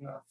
No.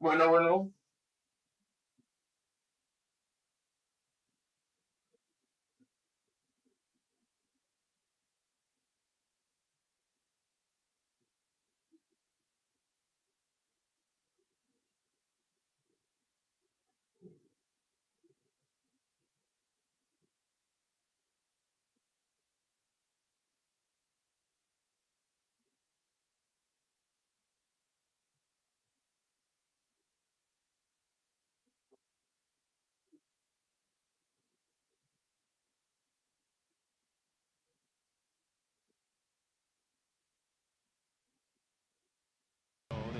Bueno, bueno.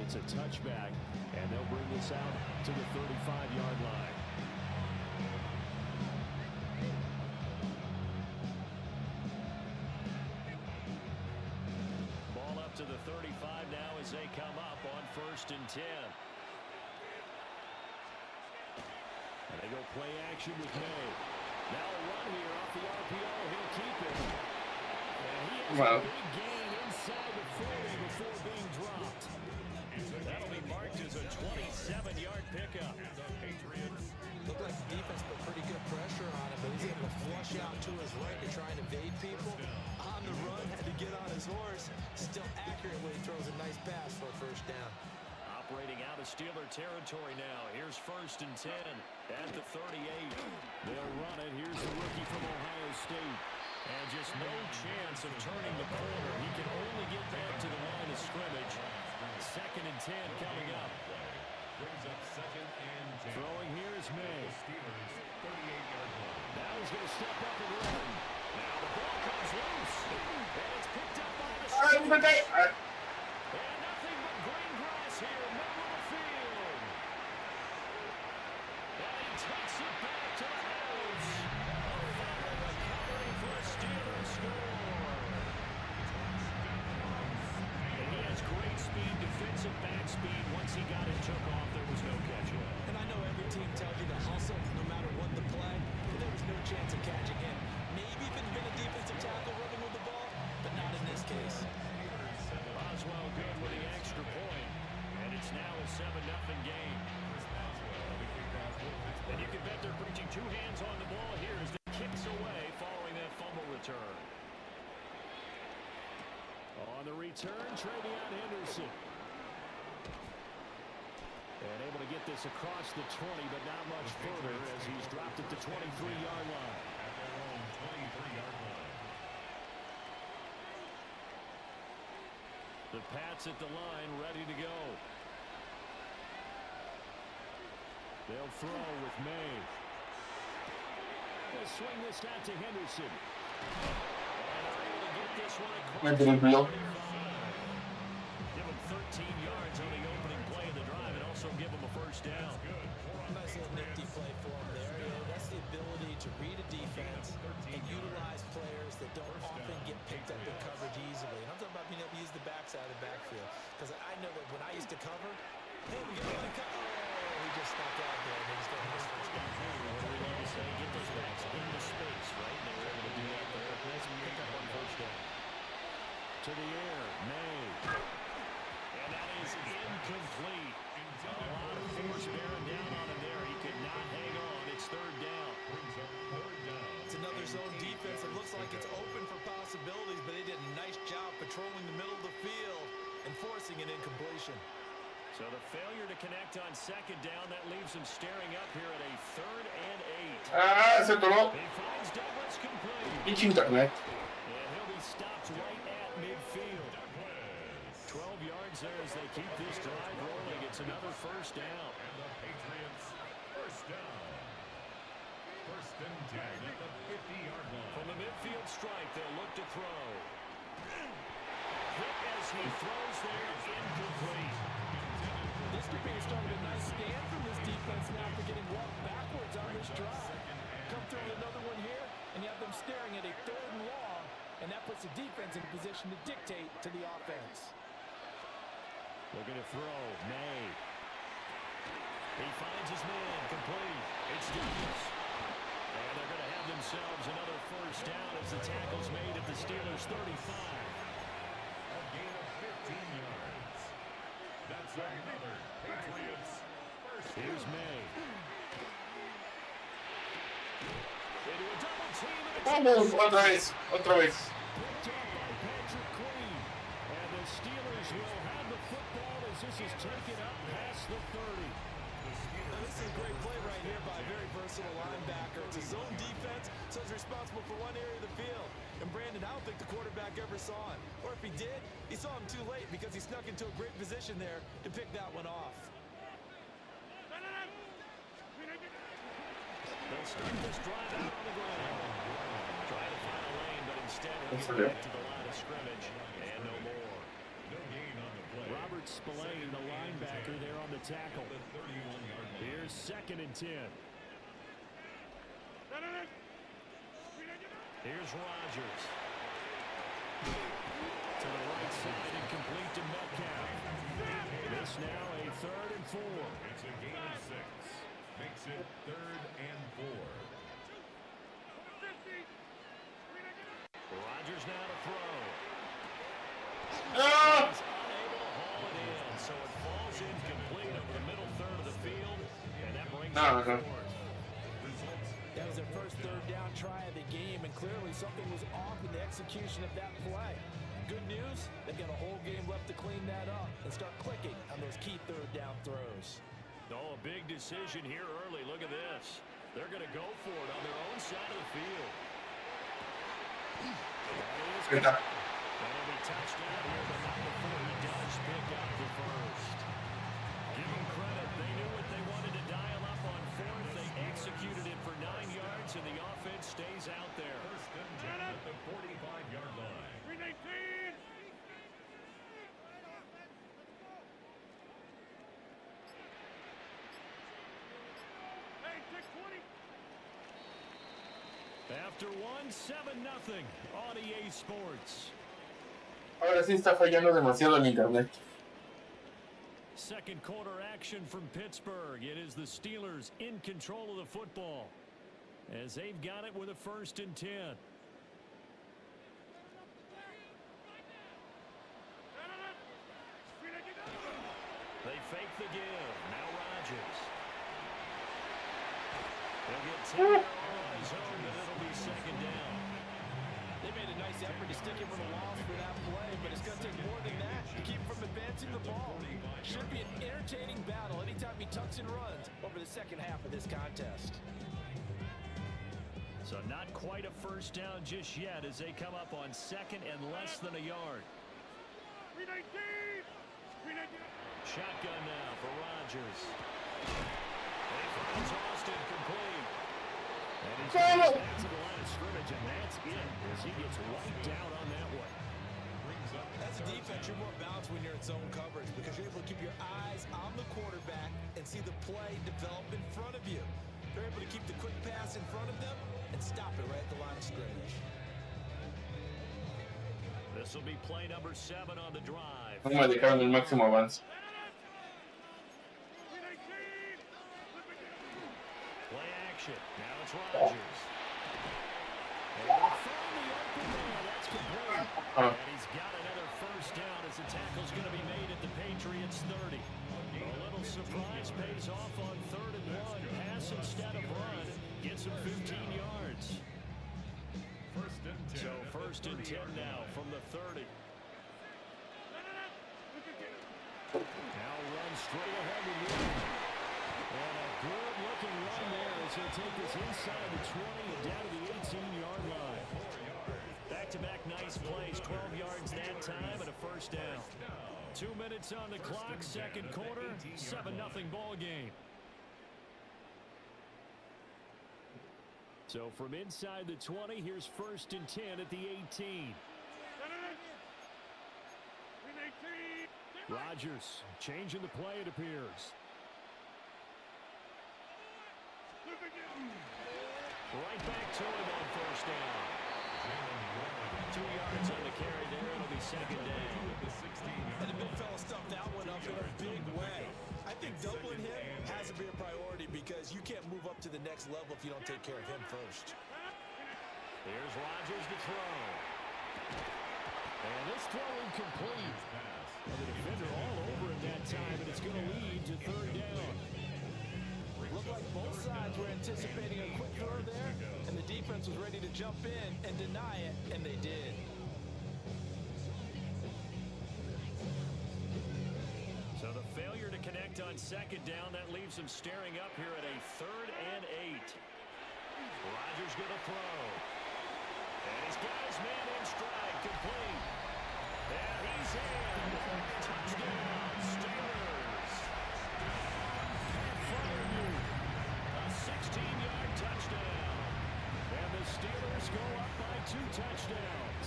It's a touchback, and they'll bring this out to the 35-yard line. Ball up to the 35 now as they come up on 1st and 10. And they go play action with May. Now a run here off the RPO. He'll keep it. And he has a big gain inside the 40 before being dropped. That'll be marked as a 27-yard pickup. Looked like the defense put pretty good pressure on him, but he's able to flush out to his right to try and evade people. On the run, had to get on his horse. Still accurate when he throws a nice pass for a 1st down. Operating out of Steeler territory now. Here's 1st and 10 at the 38. They'll run it. Here's the rookie from Ohio State. And just no chance of turning the corner. He can only get back to the line of scrimmage. 2nd and 10 coming up. Throwing here is May. Now he's going to step up and run. Now the ball comes loose. And it's picked up by the Steelers. And nothing but green grass here, middle of the field. And he takes it back to the house. Final recovery for a Steelers score. And he has great speed, defensive back speed. Once he got it, took off, there was no catching. And I know every team tells you to hustle no matter what the play, but there was no chance of catching him. Maybe even been a defensive tackle running with the ball, but not in this case. Boswell good with the extra point, and it's now a 7-0 game. And you can bet they're preaching 2 hands on the ball here as they kicks away following that fumble return. On the return, Travion Henderson. And able to get this across the 20, but not much further as he's dropped at the 23-yard line. The Pats at the line, ready to go. They'll throw with May. They'll swing this out to Henderson. And they're able to get this one across. Give him 13 yards on the opening play of the drive and also give him a 1st down. Nice little nifty play for him there. You know, that's the ability to read a defense and utilize players that don't often get picked up in coverage easily. And I'm talking about being able to use the backside of the backfield. Because I know that when I used to cover, hey, we got to cover. Oh, he just stuck out there. And he's got his 1st down. What do we love to say? Get those backs into space, right? And they were able to do that there. Nice pick up on 1st down. To the air, May. And that is incomplete. A lot of force bearing down on him there. He could not hang on. It's 3rd down. It's another zone defense. It looks like it's open for possibilities, but they did a nice job patrolling the middle of the field and forcing an incompletion. So the failure to connect on 2nd down, that leaves him staring up here at a 3rd and 8. Se coló. He finds Douglas complete. Pinche internet. And he'll be stopped right at midfield. 12 yards there as they keep this drive rolling. It's another 1st down. And the Patriots 1st down. 1st and 10 at the 50-yard line. From the midfield stripe, they'll look to throw. Quick as he throws there, incomplete. This could be the start of a nice stand from this defense now after getting walked backwards on this drive. Come through with another one here, and you have them staring at a 3rd and long, and that puts the defense in position to dictate to the offense. Looking to throw, May. He finds his man, complete. It's Davis. And they're going to have themselves another first down as the tackle's made at the Steelers' 35. A gain of 15 yards. That's another Patriots first. Here's May. Into a double team. Vamos, otra vez. Picked up by Patrick Queen. And the Steelers will have the football as this is taken up past the 30. This is a great play right here by a very versatile linebacker. It's a zone defense, so he's responsible for one area of the field. And Brandon, I don't think the quarterback ever saw him. Or if he did, he saw him too late because he snuck into a great position there to pick that one off. They'll start this drive out on the ground. Trying to find a lane, but instead he'll get back to the line of scrimmage. And no more. No gain on the play. Robert Spillane, the linebacker, there on the tackle. Here's 2nd and 10. Here's Rodgers. To the right side and complete to Metcalf. This now a 3rd and 4. It's a gain of 6. Makes it 3rd and 4. Rodgers now to throw. He's unable to haul it in, so it falls incomplete over the middle third of the field, and that brings up 4th. That was their first 3rd down try of the game, and clearly something was off in the execution of that play. Good news, they've got a whole game left to clean that up and start clicking on those key 3rd down throws. Oh, a big decision here early. Look at this. They're going to go for it on their own side of the field. That'll be touched down here, but not before he does pick up the first. Give them credit. They knew what they wanted to dial up on 4th. They executed it for 9 yards, and the offense stays out there. First and 10 at the 45-yard line. 319. After 1-7-0 on EA Sports. Ahora sí está fallando demasiado el internet. Second quarter action from Pittsburgh. It is the Steelers in control of the football as they've got it with a 1st and 10. They fake the give. Now Rodgers. They'll get 10 on his own, and it'll be 2nd down. They made a nice effort to stick him with a loss for that play, but it's going to take more than that to keep him from advancing the ball. Should be an entertaining battle anytime he tucks and runs over the second half of this contest. So not quite a first down just yet as they come up on 2nd and less than a yard. Shotgun now for Rodgers. And he finds Austin complete. And he's going back to the line of scrimmage, and that's it as he gets wiped out on that one. As a defense, you're more balanced when you're in zone coverage because you're able to keep your eyes on the quarterback and see the play develop in front of you. They're able to keep the quick pass in front of them and stop it right at the line of scrimmage. This will be play number 7 on the drive. No me dejaron el máximo avance. Play action. Now it's Rodgers. And they'll find the open man. That's complete. And he's got another first down as the tackle's going to be made at the Patriots 30. A little surprise pays off on 3rd and 1. Pass instead of run. Gets him 15 yards. So 1st and 10 now from the 30. Now run straight ahead with him. And a good-looking run there as he'll take this inside the 20 and down to the 18-yard line. Back-to-back nice plays, 12 yards that time and a first down. 2 minutes on the clock, second quarter, 7-0 ball game. So from inside the 20, here's 1st and 10 at the 18. Rodgers changing the play, it appears. Right back to him on 1st down. 2 yards on the carry there. It'll be 2nd down. And the big fella stuffed that one up in a big way. I think doubling him has to be a priority because you can't move up to the next level if you don't take care of him first. Here's Rodgers to throw. And this throw incomplete. And the defender all over at that time, and it's going to lead to 3rd down. Looked like both sides were anticipating a quick throw there, and the defense was ready to jump in and deny it, and they did. So the failure to connect on 2nd down, that leaves them staring up here at a 3rd and 8. Rodgers going to throw. And he's got his man in stride, complete. And he's in. Touchdown, Steelers. Fire you. A 16-yard touchdown. And the Steelers go up by 2 touchdowns.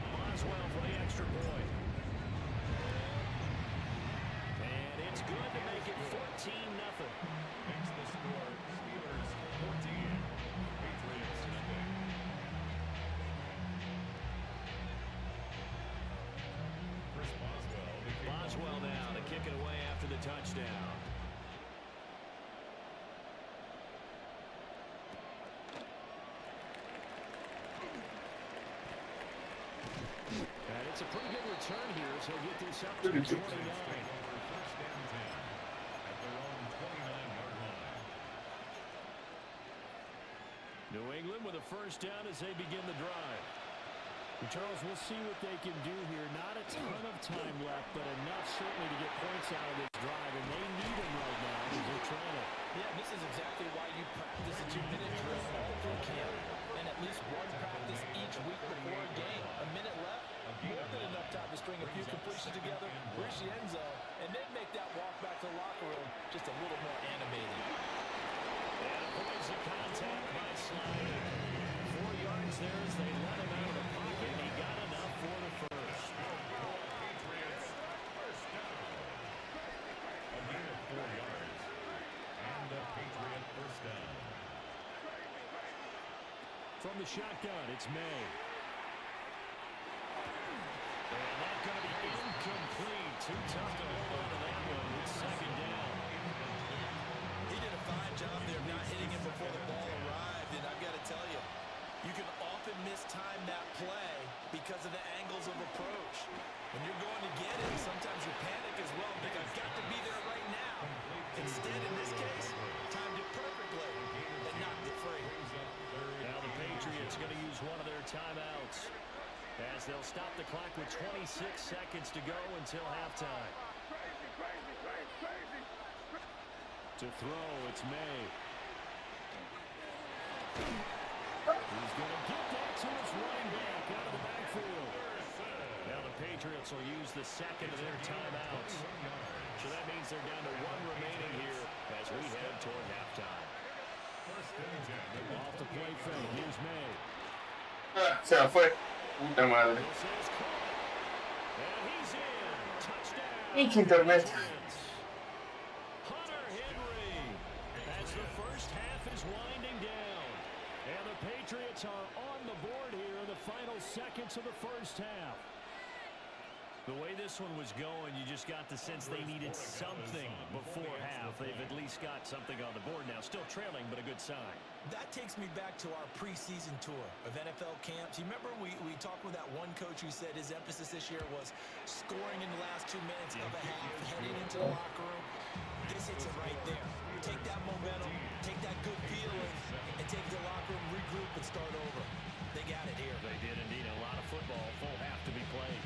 Boswell for the extra point. And it's good to make it 14-0. Makes the score Steelers 14, Patriots nothing. Boswell now to kick it away after the touchdown. And it's a pretty good return here as he'll get this up to 29. New England with a 1st down as they begin the drive. And Charles, we'll see what they can do here. Not a ton of time left, but enough certainly to get points out of this drive, and they need them right now as they're trying to. Yeah, this is exactly why you practice a 2-minute drill all through camp, and at least one practice each week before a game. A minute left, more than enough time to string a few completions together, reach the end zone, and then make that walk back to the locker room just a little more animated. And avoids the contact by sliding. 4 yards there as they let him out of the pocket. He got enough for the 1st. Patriots 1st down. A gain of 4 yards. And a Patriot 1st down. From the shotgun, it's May. And that's going to be incomplete. Too tough to hold on to that one with 2nd down. He did a fine job there of not hitting him before the ball arrived, and I've got to tell you, you can often mistime that play because of the angles of approach. When you're going to get it, sometimes you panic as well and think, I've got to be there right now. Instead, in this case, timed it perfectly and knocked it free. Now the Patriots going to use one of their timeouts as they'll stop the clock with 26 seconds to go until halftime. To throw, it's May. He's going to get that to his running back out of the backfield. Now the Patriots will use the 2nd of their timeouts. So that means they're down to 1 remaining here as we head toward halftime. Off the play fake, here's May. Se la fue. Puta madre. And he's in. Touchdown. Pinche internet. Hunter Henry as the 1st half is winding down. And the Patriots are on the board here in the final seconds of the 1st half. The way this one was going, you just got the sense they needed something before half. They've at least got something on the board now. Still trailing, but a good sign. That takes me back to our preseason tour of NFL camps. You remember we talked with that one coach who said his emphasis this year was scoring in the last 2 minutes of a half, heading into the locker room. This hits it right there. Take that momentum, take that good feeling, and take the locker room, regroup, and start over. They got it here. They did indeed. A lot of football, full half to be played.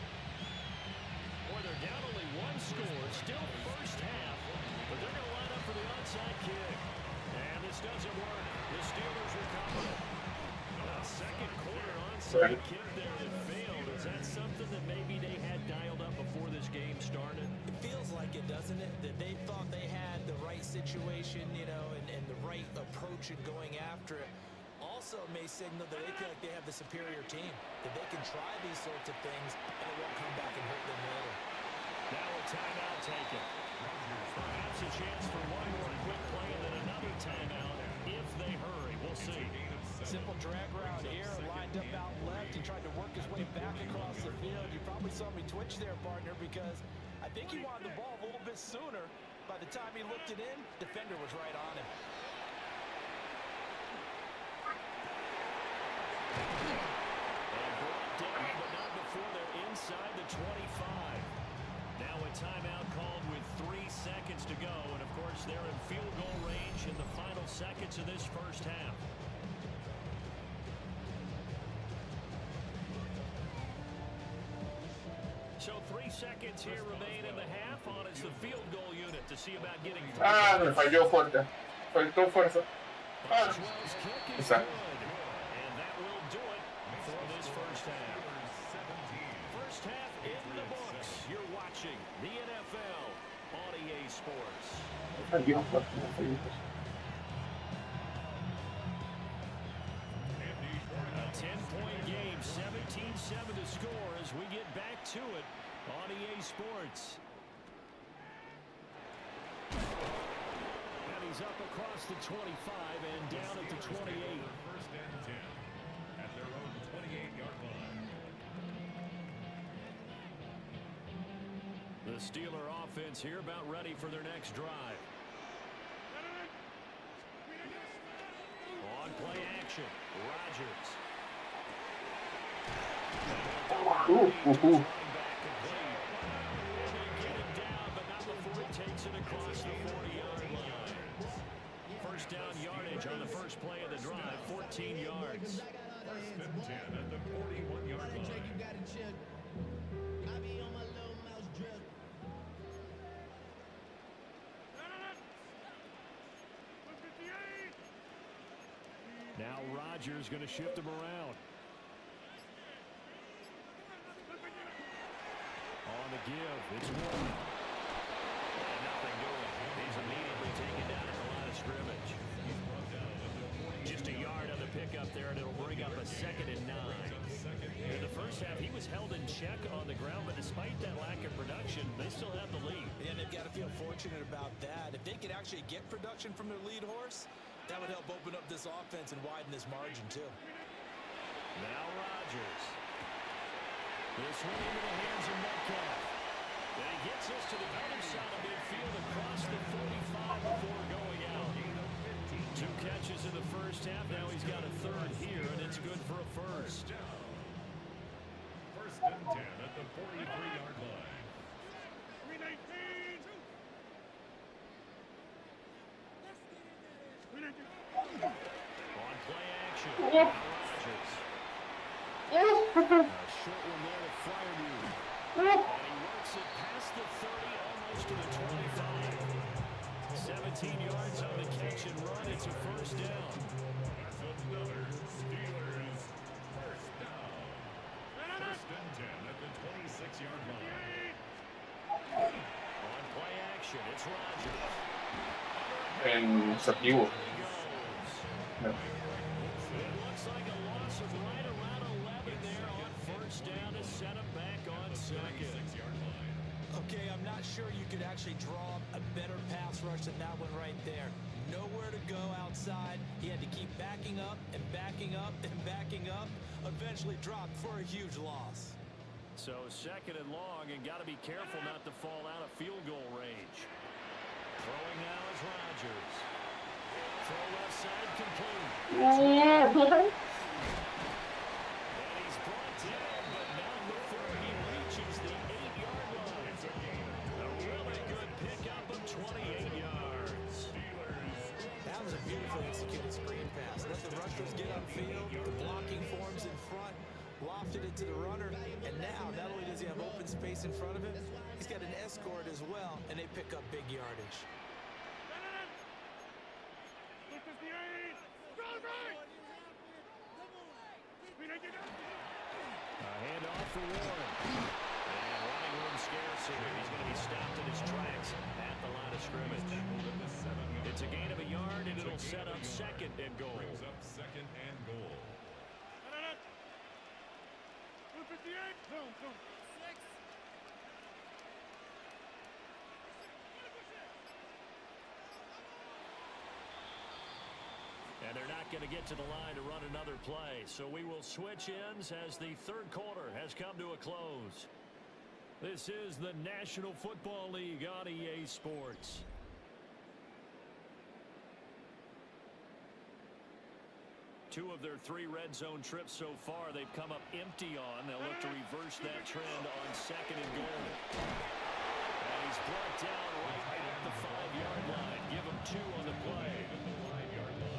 Boy, they're down only 1 score, still 1st half, but they're going to line up for the onside kick. And this doesn't work. The Steelers recover. Second quarter onside kick there that failed. Is that something that maybe they had dialed up before this game started? It feels like it, doesn't it? That they thought they had the right situation, you know, and the right approach in going after it. also may signal that they feel like they have the superior team, that they can try these sorts of things and it won't come back and hurt them later. Now a timeout taken. Perhaps a chance for one more quick play and then another timeout if they hurry. We'll see. Simple drag route here, lined up out left and tried to work his way back across the field. You probably saw me twitch there, partner, because I think he wanted the ball a little bit sooner. By the time he looked it in, defender was right on him. And brought down, but not before they're inside the 25. Now a timeout called with 3 seconds to go. And, of course, they're in field goal range in the final seconds of this first half. So 3 seconds here remain in the half. On is the field goal unit to see about getting through. Me falló fuerte. Faltó fuerza. Boswell's kick is good. And that will do it for this first half. First half in the books. You're watching the NFL on EA Sports. Falló fuerte. A 10-point game, 17-7 to score as we get back to it on EA Sports. And he's up across the 25 and down at the 28. First and 10 at their own 28-yard line. The Steeler offense here about ready for their next drive. On play action, Rodgers. Takes it across the 40-yard line. First down yardage on the first play of the drive, 14 yards. First and 10 at the 41-yard line. Now Rodgers going to shift him around. On the give, it's Warren. Nothing doing. He's immediately taken down at the line of scrimmage. Just a yard on the pickup there, and it'll bring up a 2nd and 9. In the first half, he was held in check on the ground, but despite that lack of production, they still have the lead. And they've got to feel fortunate about that. If they could actually get production from their lead horse, that would help open up this offense and widen this margin, too. Now Rodgers. This one into the hands of Metcalf. And he gets us to the other side of midfield across the 45 before going out. 2 catches in the first half. Now he's got a 3rd here, and it's good for a first. First and 10 at the 43-yard line. On play action. Rodgers. A short one there to Fryermuth. And he works it past the 30, almost to the 25. 17 yards on the catch and run. It's a first down. That's another Steelers first down. First and 10 at the 26-yard line. On play action, it's Rodgers. En activo. It looks like a loss of right around 11 there on first down to set him back on 2nd. Okay, I'm not sure you could actually draw a better pass rush than that one right there. Nowhere to go outside. He had to keep backing up and backing up and backing up. Eventually dropped for a huge loss. So 2nd and long, and got to be careful not to fall out of field goal range. Throwing now is Rodgers. Throw left side complete. And he's brought down, but not before he reaches the 8-yard line. A really good pickup of 28 yards. That was a beautifully executed screen pass. Let the rushers get upfield. The blocking forms in front. Lofted it to the runner. And now, not only does he have open space in front of him, he's got an escort as well, and they pick up big yardage. A handoff for Warren. And running room scarce here. He's going to be stopped in his tracks at the line of scrimmage. It's a gain of a yard, and it'll set up 2nd and goal. Brings up 2nd and goal. going to get to the line to run another play. So we will switch ends as the third quarter has come to a close. This is the National Football League on EA Sports. Two of their 3 red zone trips so far they've come up empty on. They'll look to reverse that trend on 2nd and goal. And he's brought down right at the 5-yard line. Give him 2 on the play.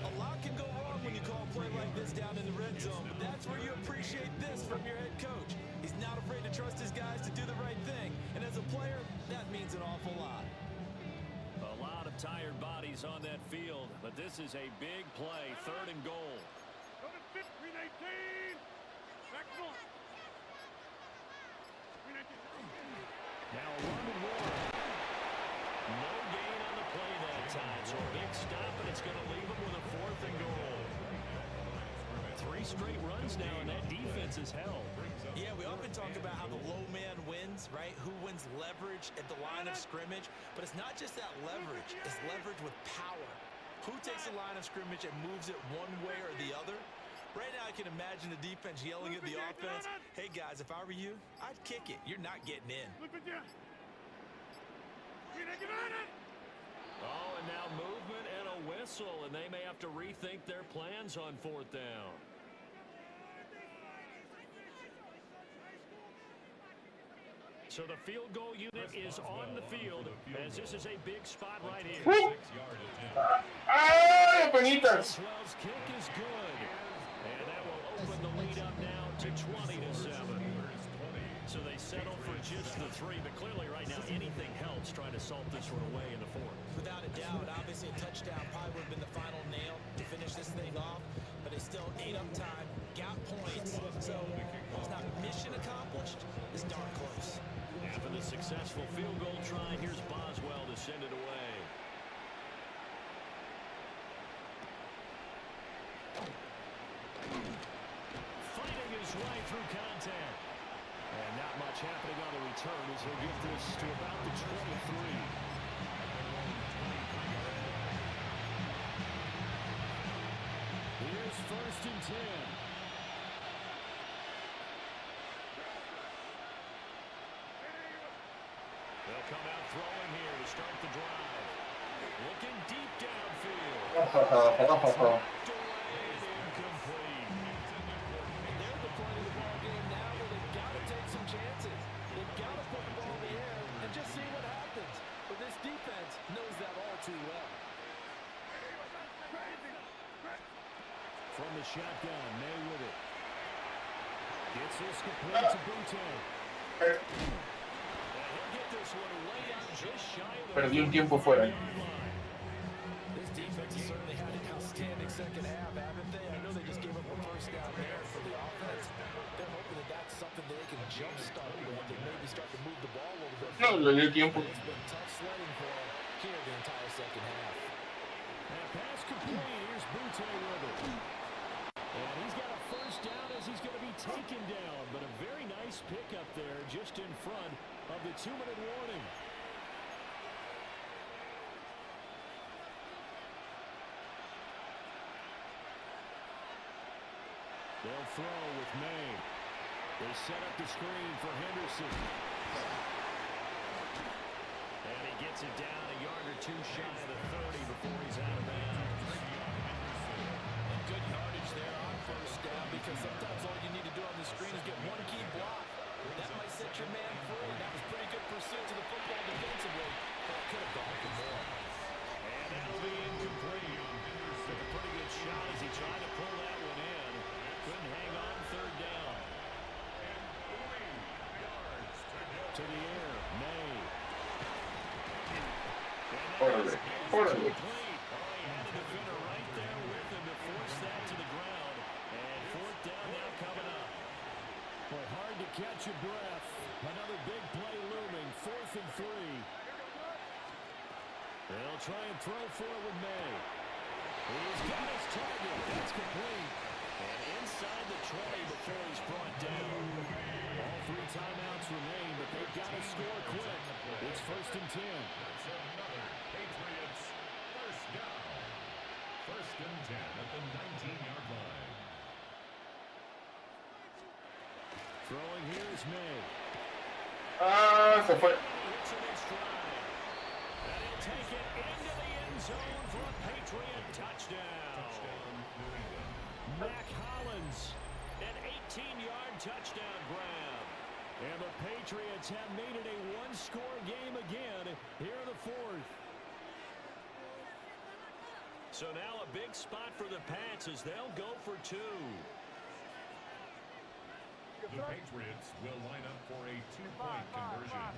A lot can go wrong when you call a play like this down in the red zone, but that's where you appreciate this from your head coach. He's not afraid to trust his guys to do the right thing, and as a player, that means an awful lot. A lot of tired bodies on that field, but this is a big play, 3rd and goal. Now a run and roll. No gain on the play that time, so a big stop, and it's going to leave him with a 4th and goal. 3 straight runs now, and that defense is held. Yeah, we often talk about how the low man wins, right? Who wins leverage at the line of scrimmage? But it's not just that leverage. It's leverage with power. Who takes the line of scrimmage and moves it one way or the other? Right now, I can imagine the defense yelling at the offense, hey, guys, if I were you, I'd kick it. You're not getting in. Oh, and now movement and a whistle, and they may have to rethink their plans on 4th down. So the field goal unit is on the field, as this is a big spot right here. ¡Ay, penitas! Maxwell's kick is good. And that will open the lead up now to 20-7. So they settle for just the 3, but clearly right now anything helps trying to salt this one away in the 4th. Without a doubt, obviously a touchdown probably would have been the final nail to finish this thing off, but they still ate up time, got points, so it's not mission accomplished, it's darn close. After the successful field goal try, here's Boswell to send it away. Fighting his way through contact. And not much happening on the return as he'll get this to about the 23. Here's 1st and 10. They'll come out throwing here to start the drive. Looking deep downfield. Incomplete. And they're at the point of the ball game now where they've got to take some chances. They've got to put the ball in the air and just see what happens. But this defense knows that all too well. From the shotgun, May with it. Gets this complete to Butte. Perdió un tiempo fuera. This defense has certainly had an outstanding second half, haven't they? I know they just gave up a 1st down there for the offense. They're hoping that that's something that they can jumpstart with and maybe start to move the ball a little bit. No, le dio tiempo. It's been tough sledding for them here the entire second half. And pass complete. Here's Butte with it. And he's got a 1st down as he's going to be taken down. But a very nice pickup there just in front of the 2-minute warning. They'll throw with May. They set up the screen for Henderson. And he gets it down a yard or 2 shy of the 30 before he's out of bounds. And good yardage there on 1st down because sometimes all you need to do on the screen is get one key block. That might set your man free. That was pretty good pursuit to the football defensively, but it could have gone for more. And that'll be incomplete. Took a pretty good shot as he tried to pull that one in. Couldn't hang on 3rd down. To the air, May. Órale, órale. He had a defender right there with him to force that to the ground. And 4th down now coming up. Boy, hard to catch your breath. Another big play looming. 4th and 3. They'll try and throw for it with May. He's got his target. That's complete. And inside the 20 before he's brought down. All 3 timeouts remain, but they've got to score quick. It's 1st and 10. Patriots 1st down. 1st and 10 at the 19. Throwing here is May. Ah, se fue. Hits it in stride. And he'll take it into the end zone for a Patriot touchdown. Mac Hollins, an 18-yard touchdown grab. And the Patriots have made it a one-score game again here in the fourth. So now a big spot for the Pats as they'll go for two. The Patriots will line up for a two-point conversion.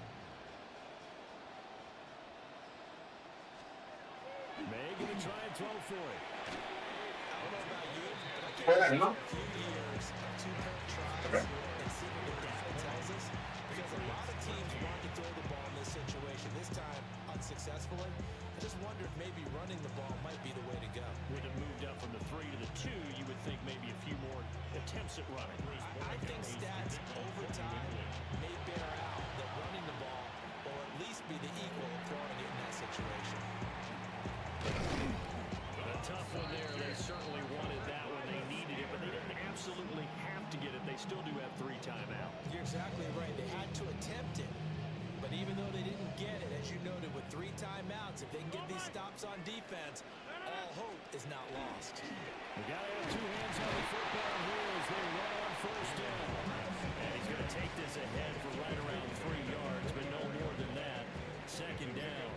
May going to try and throw for it. I don't know about you, but I Juega, can't ¿no? a few years of two-point tries and see what the data tells us, because a lot of teams want to throw the ball in this situation, this time unsuccessfully. I just wonder if maybe running the ball might be the way to go. With it moved up from the 3 to the 2, you would think maybe a few more attempts at running. I think stats over time may bear out that running the ball will at least be the equal of throwing it in that situation. A tough one there. They certainly wanted that when they needed it, but they didn't absolutely have to get it. They still do have 3 timeouts. You're exactly right. They had to attempt it. But even though they didn't get it, as you noted, with 3 timeouts, if they can get these stops on defense, all hope is not lost. We got to have 2 hands on the football here as they run on first down. And he's going to take this ahead for right around 3 yards, but no more than that. Second down.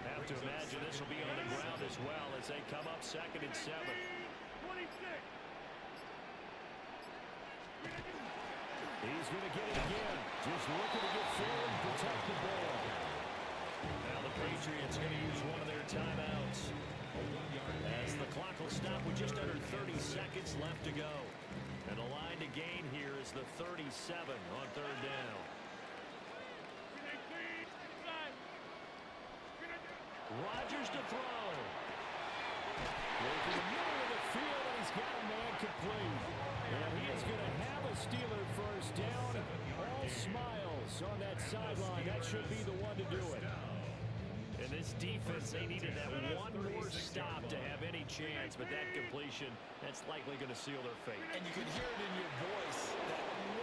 Have to imagine this will be on the ground as well as they come up 2nd and 7. 26. He's going to get it again. Just looking to get forward and protect the ball. Now the Patriots going to use one of their timeouts as the clock will stop with just under 30 seconds left to go. And the line to gain here is the 37 on 3rd down. Rodgers to throw. Working the middle of the field, and he's got a man complete. And he is going to have a Steeler first down. All smiles on that sideline. That should be the one to do it. And this defense, they needed that one more stop to have any chance, but that completion, that's likely going to seal their fate. And you could hear it in your voice, that one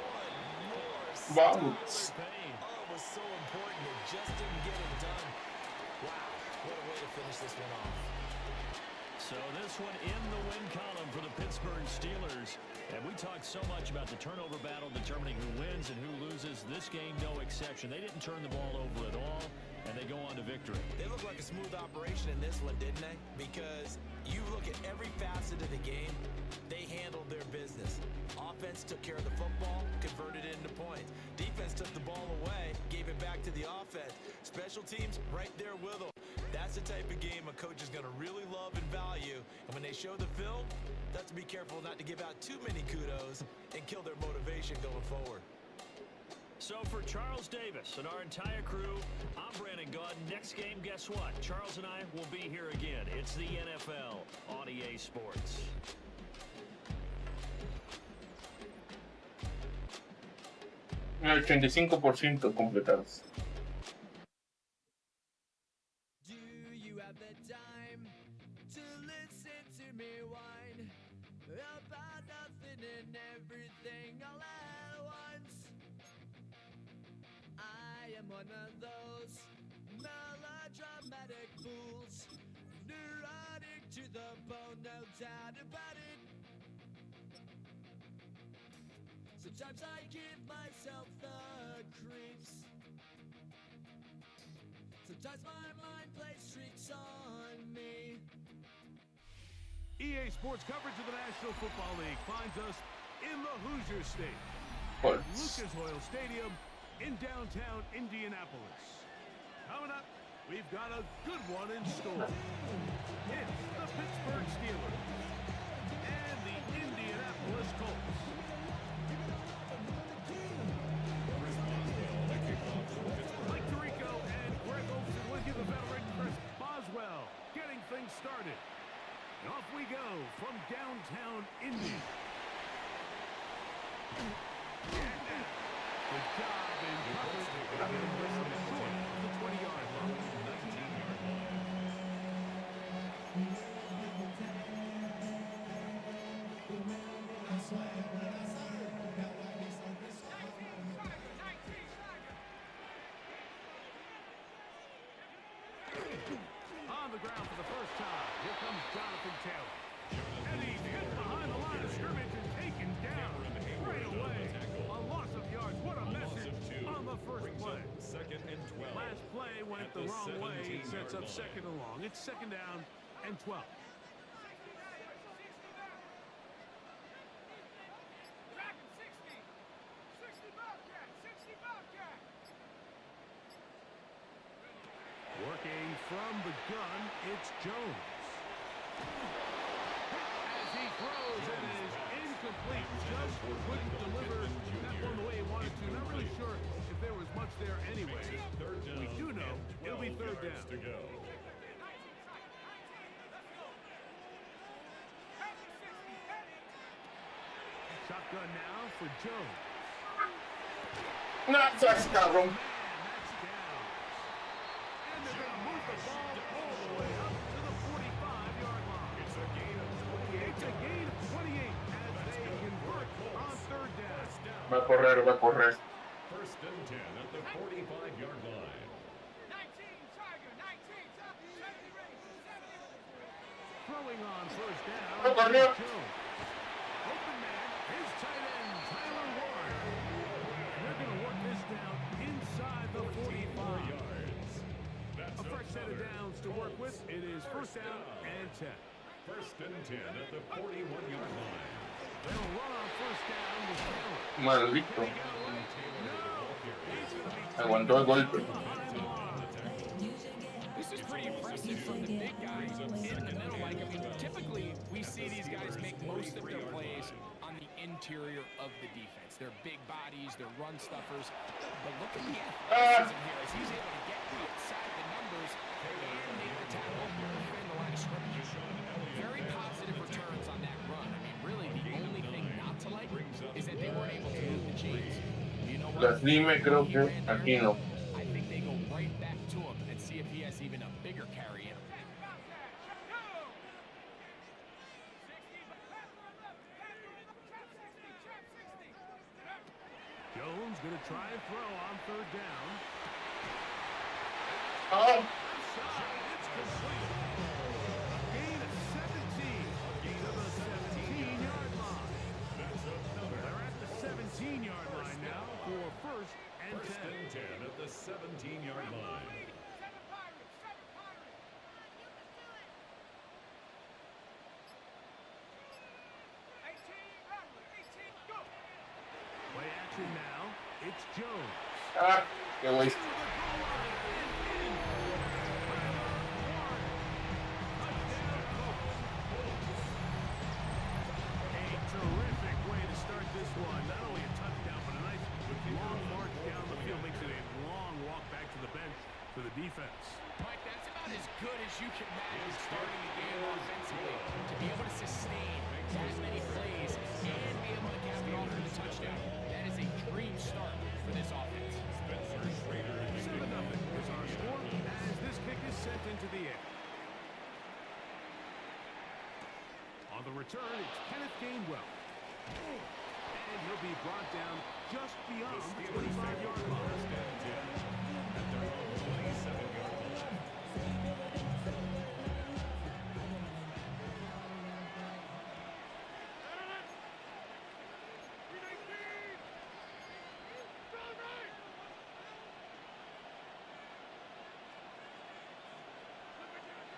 more stop. Vamos. Oh, it was so important. It just didn't get it done. Wow, what a way to finish this one off. So this one in the win column for the Pittsburgh Steelers. And we talked so much about the turnover battle determining who wins and who loses. This game, no exception. They didn't turn the ball over at all, and they go on to victory. They look like a smooth operation in this one, didn't they? Because you look at every facet of the game, they handled their business. Offense took care of the football, converted it into points. Defense took the ball away, gave it back to the offense. Special teams right there with them. That's the type of game a coach is going to really love and value. And when they show the film, they have to be careful not to give out too many kudos and kill their motivation going forward. So for Charles Davis and our entire crew, I'm Brandon Gaudin. Next game, guess what? Charles and I will be here again. It's the NFL on EA Sports. El 85% completados. Do you have the time to listen to me whine about nothing and everything all at once? I am one of those melodramatic fools, neurotic to the bone, no doubt about it. Sometimes I give myself the creeps. Sometimes my mind plays tricks on me. EA Sports coverage of the National Football League finds us in the Hoosier State Pues, at Lucas Oil Stadium in downtown Indianapolis. Coming up, we've got a good one in store. It's the Pittsburgh Steelers and the Indianapolis Colts. Mike Tirico and Greg Olsen with you, the veteran Chris Boswell, getting things started. And off we go from downtown Indy. Good job in coverage. Short of the 20-yard line. 19-yard line. on the ground for the first time. Here comes Jonathan Taylor. And he's hit behind the line of scrimmage and taken down right away. A loss of yards. What a message on the first play. Second and 12. Last play went the wrong way. It sets up second and long. It's second down and 12. Working from the gun, it's Jones. As he throws, it is incomplete. Just couldn't deliver that one the way he wanted to. Not really sure if there was much there anyway. We do know it'll be third down. To go. Shotgun now for Jones. Not just cabrón. Man, that's down. And they're going to move the ball all the way up to the 45-yard line. It's a gain of 28. It's a gain of 28 as they convert on third down. Va a correr, va a correr. First and 10 at the 45-yard line. Throwing on first down. Oh, corrió. Jones. Open man, his tight end, Tyler Ward. They're going to work this down inside the 45. Yards. That's A fresh set of downs to work with. It is first down and 10. First and 10 at the 41-yard line. They'll run on first down with Taylor. Maldito. No, Aguantó el golpe. This is pretty impressive from the big guy in the middle. Like, I mean, typically we see these guys make most of their plays on the interior of the defense. They're big bodies, they're run stuffers. But look at the athleticism here as he's able to get outside the numbers and make the tackle behind the line of scrimmage. Very positive returns on that run. I mean, really, the only thing not to like is that they weren't able to move the chains. You know what? Las dime, creo que aquí no. I think they go right back to him and see if he has even a bigger carry in him. Jones going to try and throw on third down. Oh, Outside, it's complete. A gain of 17. To the 17-yard line. They're at the 17-yard line now for first and First 10. and 10 at the 17-yard line. Play action now. It's Jones. ah, qué güey. To the goal line and in. Touchdown, Colts. A terrific way to start this one. Not only a touchdown, but a nice long march down the field. Makes it a long walk back to the bench for the defense. Mike, that's about as good as you can imagine starting a game offensively. To be able to sustain that many plays and be able to cap it off with a touchdown. That is a dream start for this offense. 7-0 is our score as this kick is sent into the air. On the return, it's Kenneth Gainwell. And he'll be brought down just beyond the 25-yard line.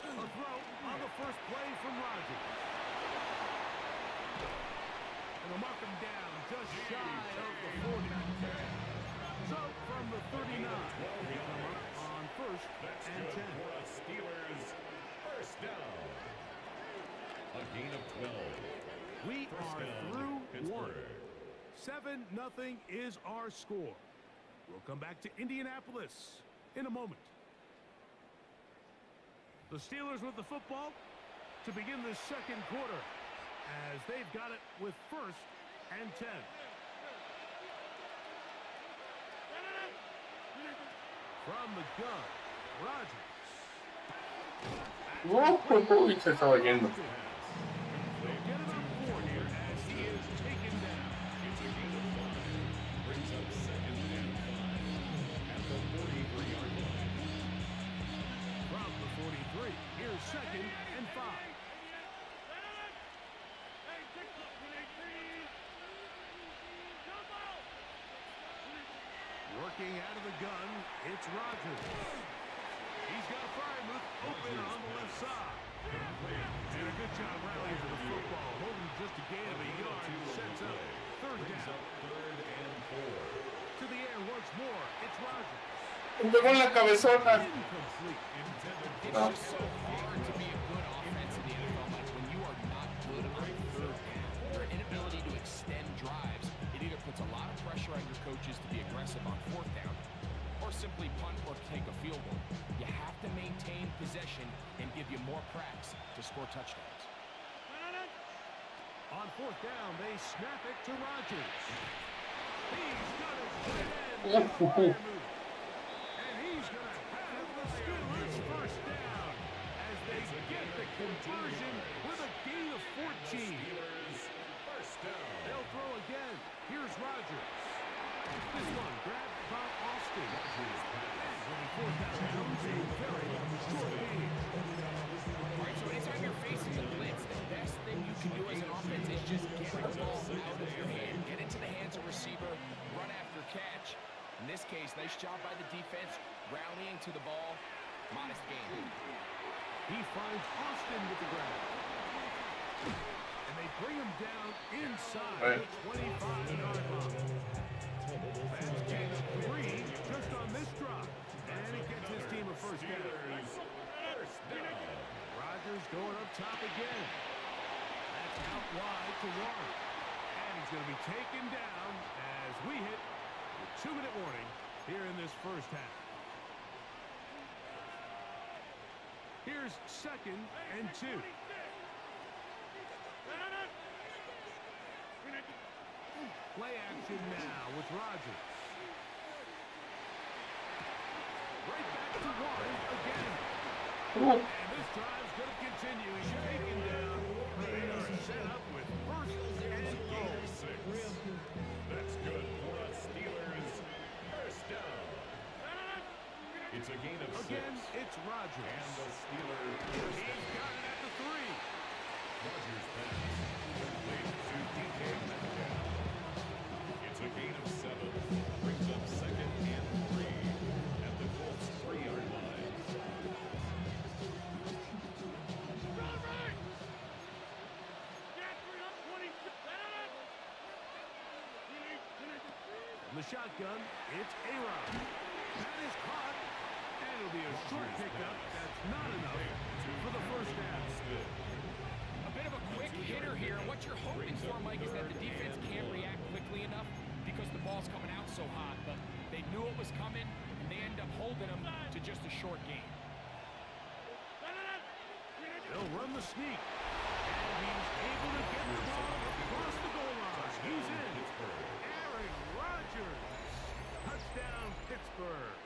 A throw on the first play from Rodgers. And they'll mark him down just shy of the 40. So from the 39, they come up on first and 10. Steelers first down. A gain of 12. We First are down, through one. Pittsburgh. 7-0 is our score. We'll come back to Indianapolis in a moment. The Steelers with the football to begin the second quarter as they've got it with first and 10. From the gun, Rodgers. Y se estaba yendo. They'll get it on 4 here as he is taken down. Brings up second and 5 at the 43-yard line. From the 43, here's Blocking out of the gun, it's Rogers. He's got Frymouth open on the left side. And a good job rallying for the football. Holding just a gain of a yard. Sets up third down. Third and 4. To the air once more. It's Rogers. Le pegó en la cabezona. Incomplete. It's just so hard to be a good offense in the NFL, Mike, when you are not good on third down. Your inability to extend drives, it either puts a lot of pressure on your coaches to be aggressive on fourth down, or simply punt or take a field goal. You have to maintain possession and give you more cracks to score touchdowns. On fourth down, they snap it to Rogers. He's got his tight end. And he's going to have the Steelers first down as they get the conversion with a gain of 14. First down. They'll throw again. Here's Rogers. This one grabbed by Austin. And fourth down, a very short game. All right, so anytime you're facing the blitz, the best thing you can do as an offense is just get the ball out of your hand, get into the hands of receiver, run after catch. In this case, nice job by the defense, rallying to the ball. Modest gain. He finds Austin with the grab. And they bring him down inside the 25-yard line. Fans gain of 3 just on this drop. And it gets his team a first down. Rogers going up top again. That's out wide to Warren. And he's going to be taken down as we hit the 2-minute warning here in this first half. Here's 2nd and 2. Play action now with Rogers. Right back to Warren again. And this drive's going to continue. He's taken down. They are set up with first and goal. 6. That's good for the Steelers. First down. It's a gain of 6. Again, it's Rogers. And the Steelers. He's got it at the 3. Rogers pass. Complete to DK Metcalf. It's a gain of 7. Brings up 2nd and 3. At the Colts 3-yard line. From the shotgun, it's A-Rod. That is caught. And it'll be a short pickup. That's not enough for the first down. A bit of a quick hitter here. What you're hoping for, Mike, is that the defense can't react quickly enough because the ball's coming out so hot. But they knew it was coming, and they end up holding them to just a short game. They'll run the sneak. And he's able to get the ball across the goal line. He's in. Aaron Rodgers. Touchdown, Pittsburgh.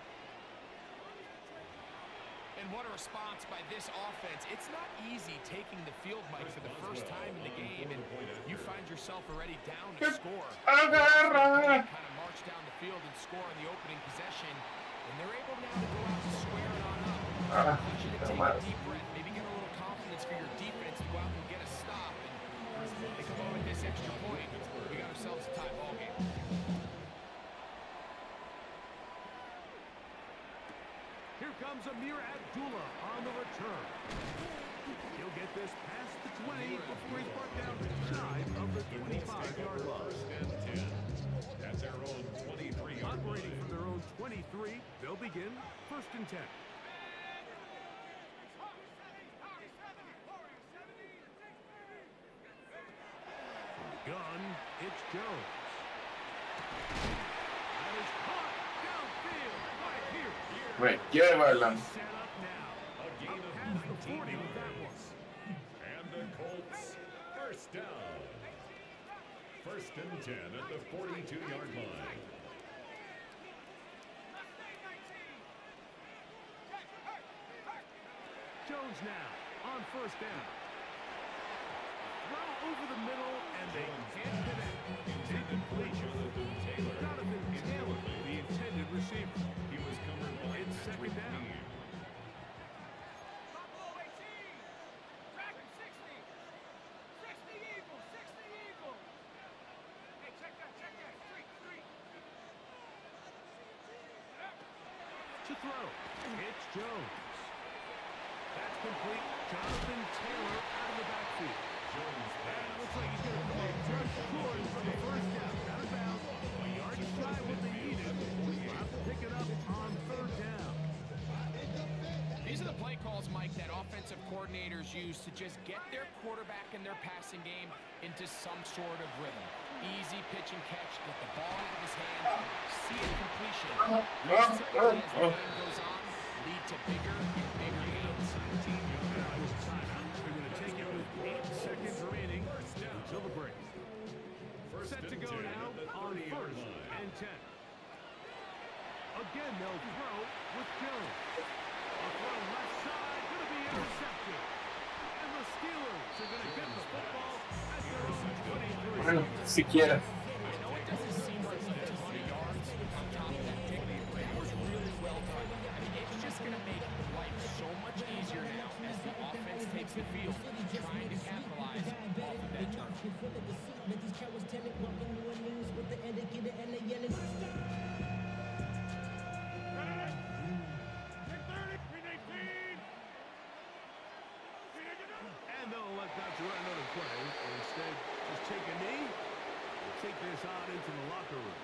And what a response by this offense. It's not easy taking the field, Mike, for the first time in the game, and you find yourself already down to score. Agarra. Kind of march down the field and score in the opening possession, and they're able now to go out and square it on up. I want you to take a deep breath, maybe get a little confidence for your defense to go out and get a stop, and they come out with this extra point. We got ourselves a tie ball game. Here comes Amir Abdullah on the return. He'll get this past the 20 before he's brought down shy of the 25-yard line. First and 10. At their own 23-yard line. Operating from their own 23, they'll begin 1st and 10. From the gun, it's Jones. That is caught downfield right here. Güey, llévala. Set up now. A gain Up of past the 19 40 with that one. yards. And the Colts, first down. 1st and 10 at the 42-yard line. Jones now on 1st down. Throw over the middle, and they can't connect. Incomplete. Jonathan Taylor, the intended receiver. He was covered by It's 2nd Patrick down. Meade. throw. It's Jones. That's complete. Jonathan Taylor out of the backfield. Jones And it pass. looks like he's going to come up just short for the first down. Out of bounds. A yard shy what they needed. We'll have to pick it up on third down. These are the play calls, Mike, that offensive coordinators use to just get their quarterback and their passing game into some sort of rhythm. Easy pitch and catch, get the ball out of his hand, see a completion. These typically, as the game goes on, lead to bigger and bigger gains. They're going to take it with 8 seconds remaining until the break. Set to go now on first and 10. Again, they'll throw with Jones. A throw left side, going to be intercepted. And the Steelers are going to get the football at their own 23. Bueno, siquiera. I know it doesn't seem like a ton of yards on top of that pick, but it was really well done. I mean, it's just going to make life so much easier now as the offense takes the field, trying to capitalize off of that turnover. And they'll let that run another play. Or instead, just take a knee and take this on into the locker room.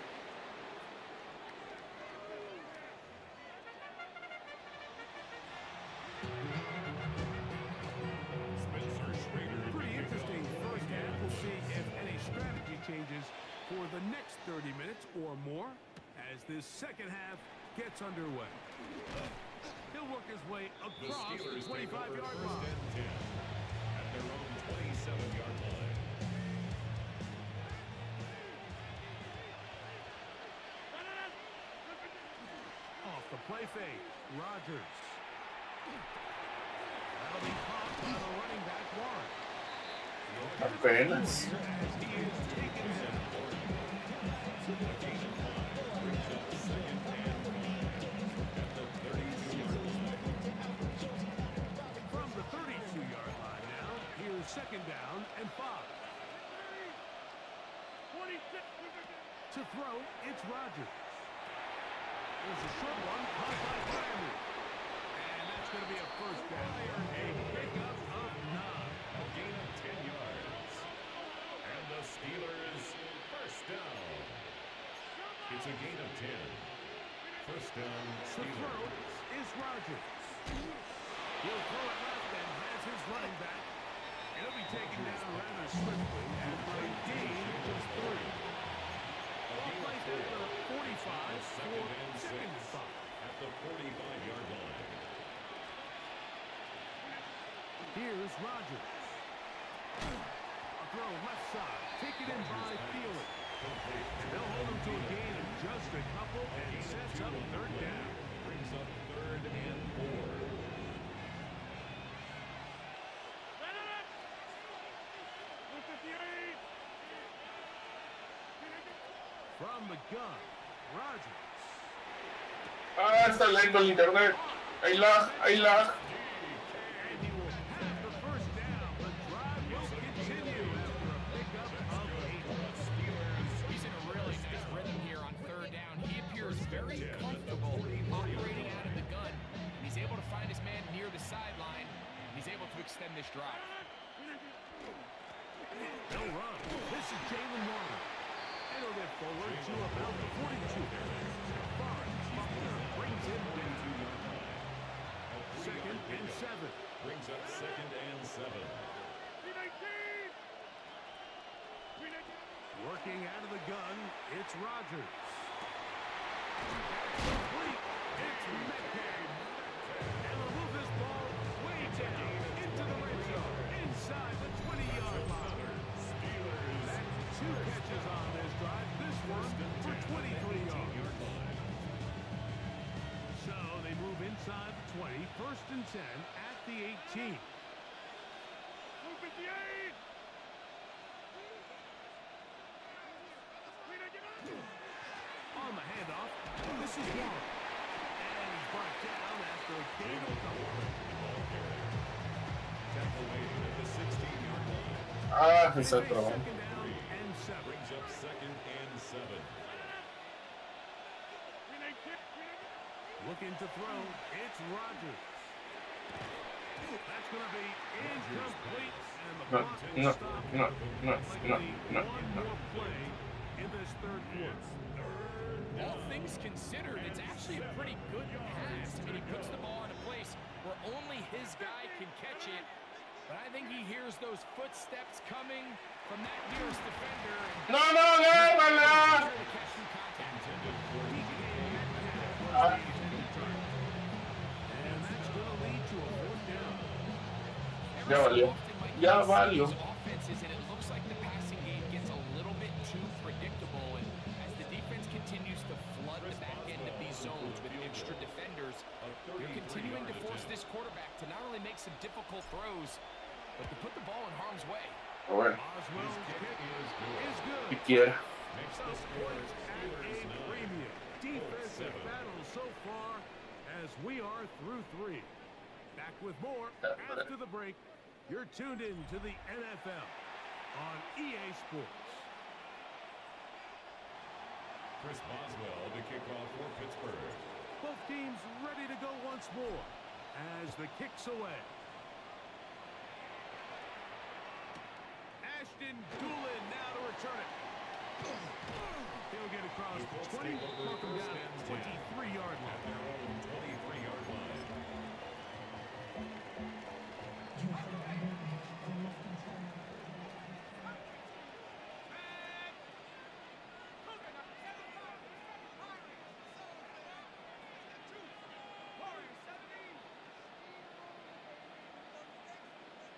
Spencer Schrader. Pretty interesting first half. We'll see if any strategy changes for the next 30 minutes or more as this second half gets underway. He'll work his way The across the Steelers take over 25-yard first line. and 10 at their own 27-yard line. Off the play fake, Rodgers. That'll be caught by the running back, Warren. Apenas. As he is taken down. A gain of 5 brings up second and 5 at the 32-yard line. From the 32-yard line now, here's second down and 5. To throw, it's Rodgers. There's a short one caught by Bradley. And that's going to be a first down. A pickup of 9. A gain of 10 yards. And the Steelers first down. It's a gain of 10. First down, The throw Steelers. is Rodgers. He'll throw it left and has his running back. He'll be taken down rather swiftly after a gain of just 3. Ball placed at the 45 for second and 5. At the 45-yard line. Here's Rodgers. A throw left side, taken in by Thielen. And they'll hold him to a gain of just a couple and sets up third down. Brings up third and 4. From the gun, Rodgers. Ah, está lento el internet. Hay lag, hay lag. And he will have the first down. The drive will continue after a pickup of 8. He's in a really nice rhythm here on third down. He appears very comfortable operating out of the gun. And he's able to find his man near the sideline. And he's able to extend this drive. They'll run. This is Jalen Warren. And he'll get forward to about the 42. Barnes brings him down. Second and 7. Brings up second and 7. Working out of the gun, it's Rodgers. Complete. It's Metcalf. And they'll move this ball way down into the red zone, inside the 20-yard line. That's 2 catches on this drive. This one for 23 yards. So they move inside the 20, first and 10 at the 18. On the handoff, this is Warren. And he's brought down after a gain of couple. Tackle waiting at the 16-yard line. Ah, es otro. Second down and 7. Brings up second and 7. Looking to throw. It's Rodgers. That's going to be incomplete. And the clock will stop. One more play in this third quarter. All things considered, it's actually a pretty good pass. I mean, he puts the ball in a place where only his guy can catch it. But I think he hears those footsteps coming from that nearest defender. No, gánala. And that's going to lead to a fourth down. Ya valió. Ya valió. Offenses, and it looks like the passing game gets a little bit too predictable. And as the defense continues to flood the back end of these zones with extra defenders, you're continuing to force this quarterback to not only make some difficult throws, but to put the ball in harm's way. Bueno, Oswell's kick is good. si quiera. The points at a premium. Defensive battle so far as we are through three. Back with more after the break. You're tuned in to the NFL on EA Sports. Chris Boswell to kick off for Pittsburgh. Both teams ready to go once more as the kick's away. Ashton Doolin now to return it. He'll get across the 20, knock him down at 23-yard line. At their own 23-yard line.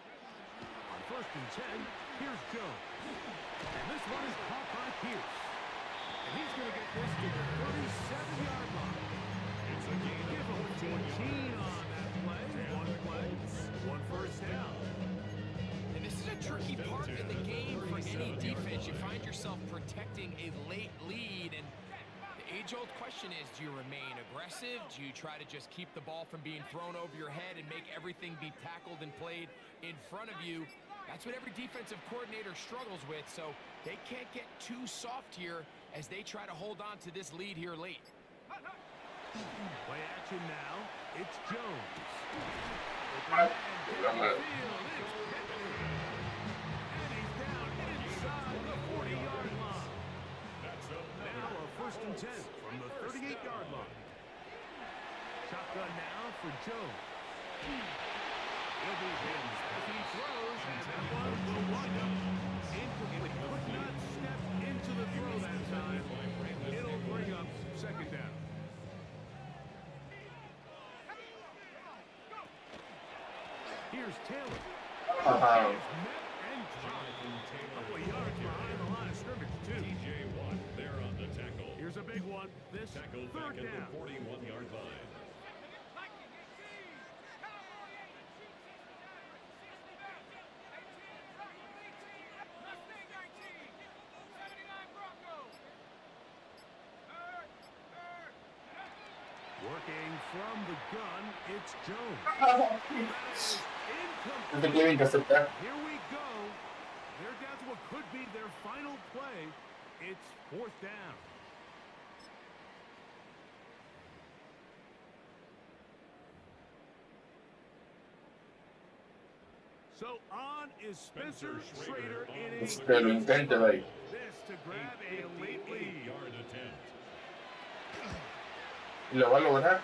On 1st and 10, here's Jones. And this one is caught by Pierce. And he's going to get this to the 37-yard line. It's a gain Give of him 14 on that play. One play, one first down. And this is a tricky part of the game for any defense. You find yourself protecting a late lead, and the age-old question is, do you remain aggressive? Do you try to just keep the ball from being thrown over your head and make everything be tackled and played in front of you? That's what every defensive coordinator struggles with, so they can't get too soft here as they try to hold on to this lead here late. Play action now. It's Jones. Ay, And he's down inside the 40-yard line. Now a 1st and 10 from the 38-yard line. Shotgun now for Jones. He'll be hit as he throws, and that one will wind up incomplete. Could not step into the throw that time. It'll bring up 2nd down. Here's Taylor. Ajá. Met and dropped. A couple of yards behind the line of scrimmage, too. TJ Watt there on the tackle. Here's a big one. This Tackled back 3rd at down. the 41-yard line. Working from the gun, it's Jones. Se Incomplete. tienen que aceptar. Here we go. They're down to what could be their final play. It's 4th down. So on is Spencer Schrader in a Que lo intente, güey. this to grab a late lead. 58-yard attempt. Y lo va a lograr.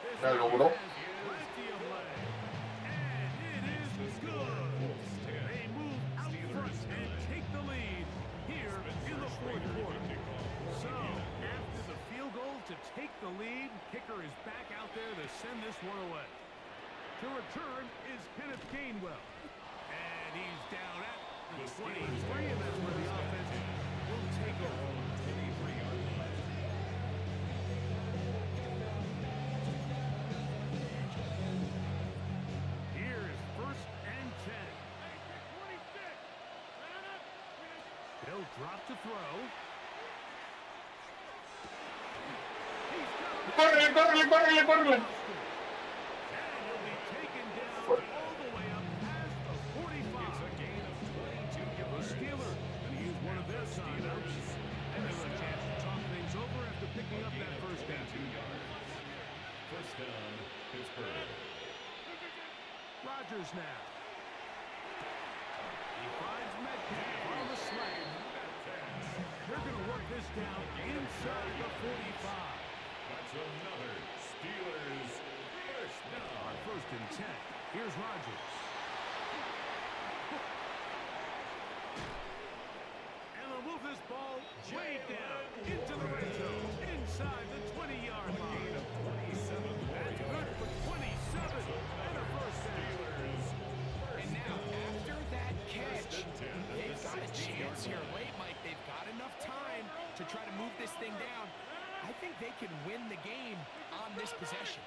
This La one logró. has plenty of leg. And it is good. They move out front and take the lead here in the 4th quarter. So after the field goal to take the lead, kicker is back out there to send this one away. To return is Kenneth Gainwell. And he's down at the 23, and that's where the offense will take over. 23-yard line. Here is 1st and 10. He'll drop to throw. He's got it. Córrele. And he'll be taken down all the way up past the 45. It's a gain of 22 The yards. Steelers going to use one of their timeouts. And there's a chance to talk things over after picking up that 1st down. Steelers now. He finds Metcalf on the slant. They're going to work this down inside the 45. That's another Steelers first down. On 1st and 10. Here's Rodgers. And they'll move this ball way down into the red zone, inside the 20-yard line. That's good for 27 and a first down. And now, after that catch, they've got a chance here late, Mike. They've got enough time to try to move this thing down. I think they can win the game on this possession.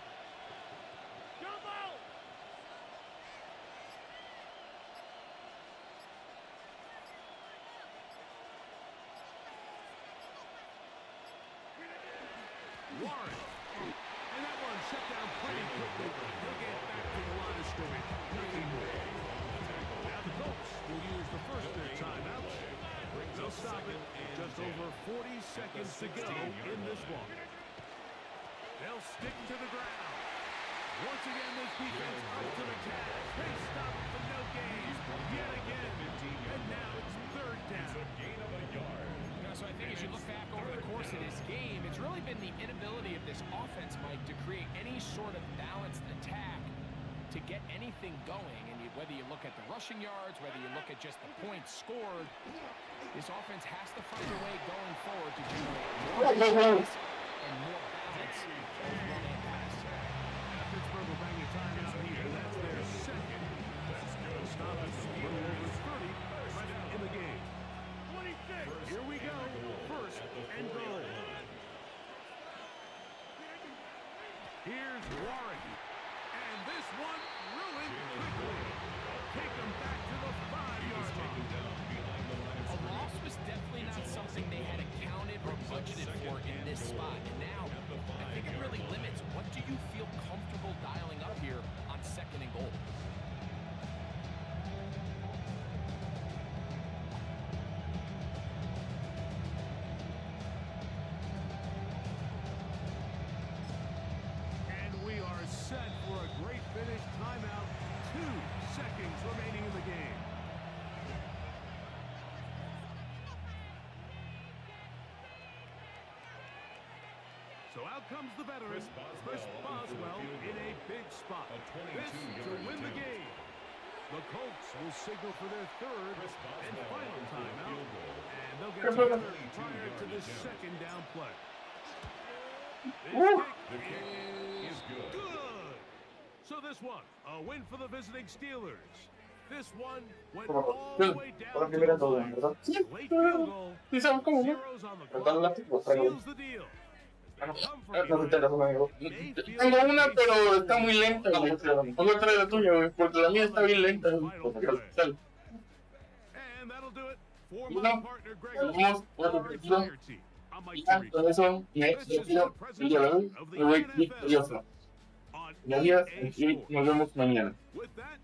Warren. And that one shut down pretty quickly. He'll get back to the line of scrimmage. Nothing more. Now the Colts will use the first of their timeouts. They'll stop it. Just over 40 seconds to go in this one. They'll stick to the ground. Once again, this defense up to the task. They stop it for no gain. Yet again. And now it's 3rd down. So I think as you look back over the course of this game, it's really been the inability of this offense, Mike, to create any sort of balanced attack to get anything going. And whether you look at the rushing yards, whether you look at just the points scored, this offense has to find a way going forward to generate more points and more balance in run and pass. Pittsburgh will bang a timeout here. That's their second. That's good. Stop it. A little over 30 right in the game. Here we go. 1st and goal. Here's Warren. And this one ruined quickly. Take him back to the 5-yard line. A loss was definitely not something they had accounted or budgeted for in this spot. And now, I think it really limits what do you feel comfortable dialing up here on 2nd and goal. Set for a great finish. Timeout. 2 seconds remaining in the game. So out comes the veteran, Chris Boswell, in a big spot. This to win the game. The Colts will signal for their 3rd and final timeout. And they'll get together prior to this 2nd down play. This kick is good. So this one, a win for the visiting Steelers. This one went all the way down to the wire. Late field goal, zeros on the clock, seals the deal. Tengo una, pero está muy lenta. Pongo otra de la tuya, porque la mía está bien lenta. And that'll do it for my No, partner Greg. vamos, Our entire team. I'm Mike ya, Tirico. con eso me despido el día de hoy. Me voy victorioso. Gracias y nos vemos mañana. With that,